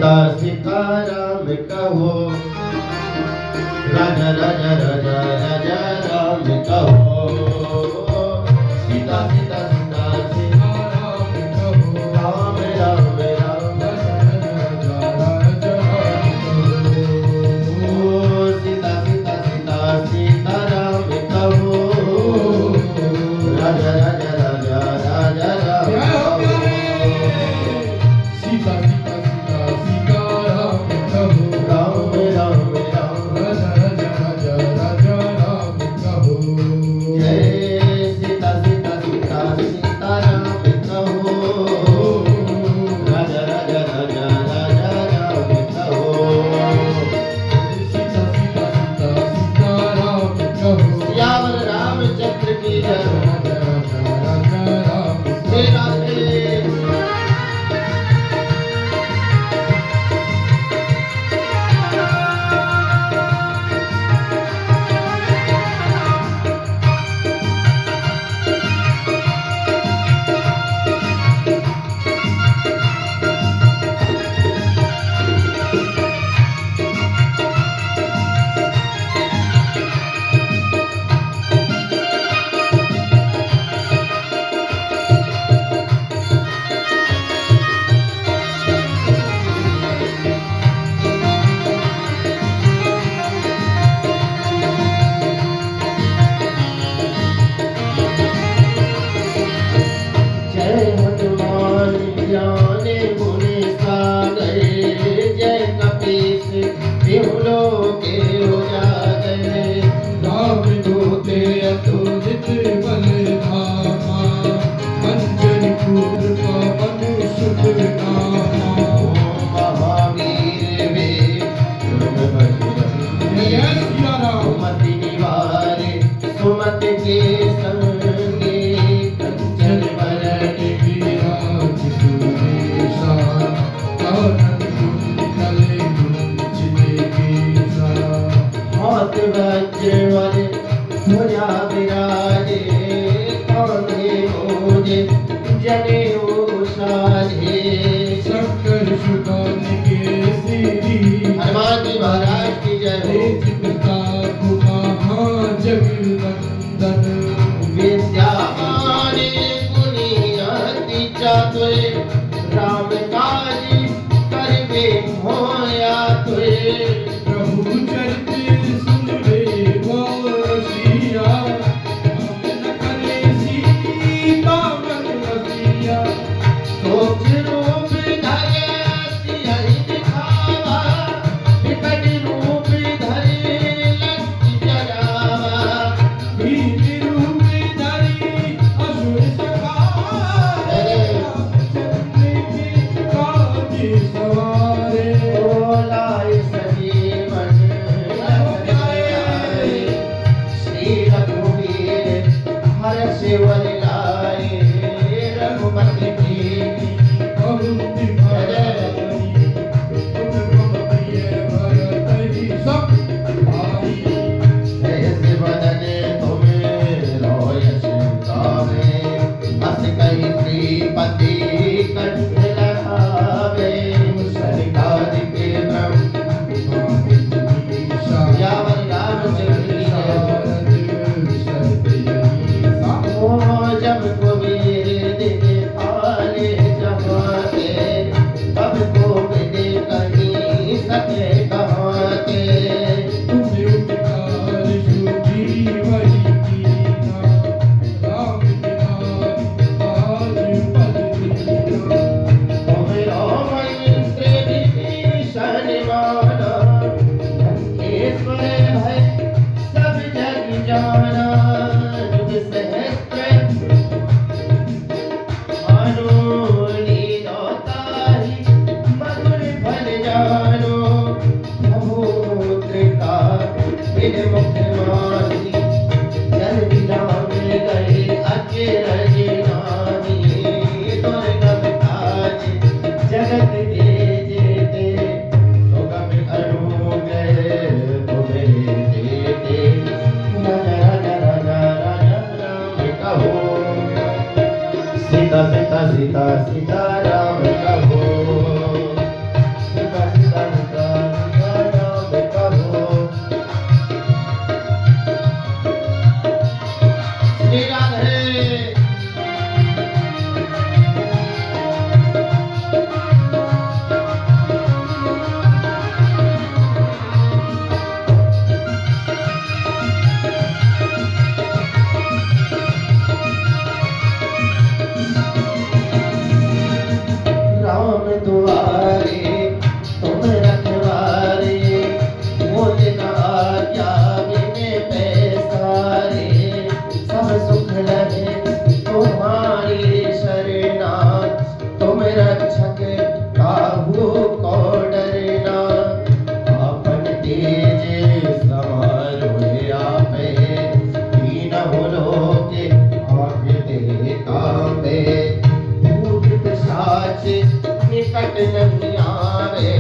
सीता सीताराम कहो, राजा राजा राजा राजा राम कहो। सीता सीता सीता सीताराम कहो, राम राम राम राजा राजा कहो। सीता सीता सीता सीताराम कहो, राजा राजा राजा राजा राम कहो। सीता सीता सीता सीताराम कहो, राम राम राम राजा राजा राजा राजा राम कहो। जय सीता सीता सीता सीताराम कहो, राजा राजा राजा राजा राम कहो। सीता सीता सीता सीताराम कहो, सियावर रामचंद्र की जय, राजा राजा राजा राम श्री राधे। हनुमान जी महाराज की जय हो। विद्यावानी गुणी अति चातुर, राम काज करिबे होया तुय। प्रभु चरित सुनबे बसिया, मन करे सीता मन बसिया। सोच रूप धरे सियहि दिखावा, विकट रूप धरे लंक जरावा। भीम रूप धरे असुर संहारे, रामचंद्र के काज सवारे। बोलाए सजीवन लखन श्री रघुवीर हर्ष वर लाए। रघुपति पति कंठ लगावे। दुआरे तुम रखवारे, मोल न आज्ञा बिन पैसारे, सब सुख लहे तुम्हारी शरणा, तुम रक्षक काहू को डरना, आपन तेज समारोह आपे, तीनों लोक आज्ञते कांपे, भूत पिशाच निकट नहीं आवे,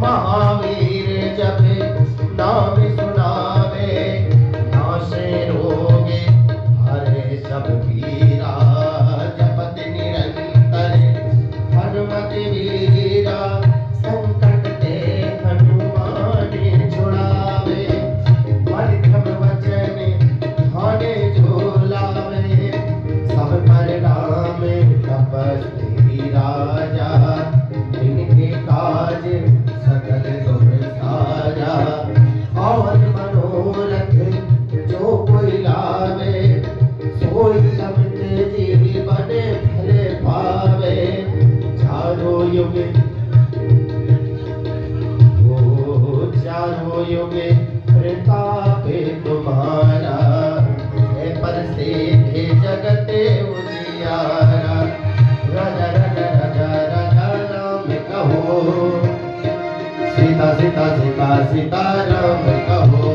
महावीर जब नाम सुनावे, नाशे रोग हरे सब पीरा, जपत निरंतर हनुमत वीरा, संकट ते हनुमान छुड़ावे, मध्यम वचन ध्यान जो लावे, सब पर राम तपस्वी राजा, इनके काज सकल तुम साजा, और मनोरथ जो कोई लावे, सोई अमित जीवन फल पावे, चारों युग चारों युग प्रताप तुम्हारा, है पर से जगत उजियारा, राजा राजा राजा राजा राम कहो, सीता सीता सीता सीता राम कहो।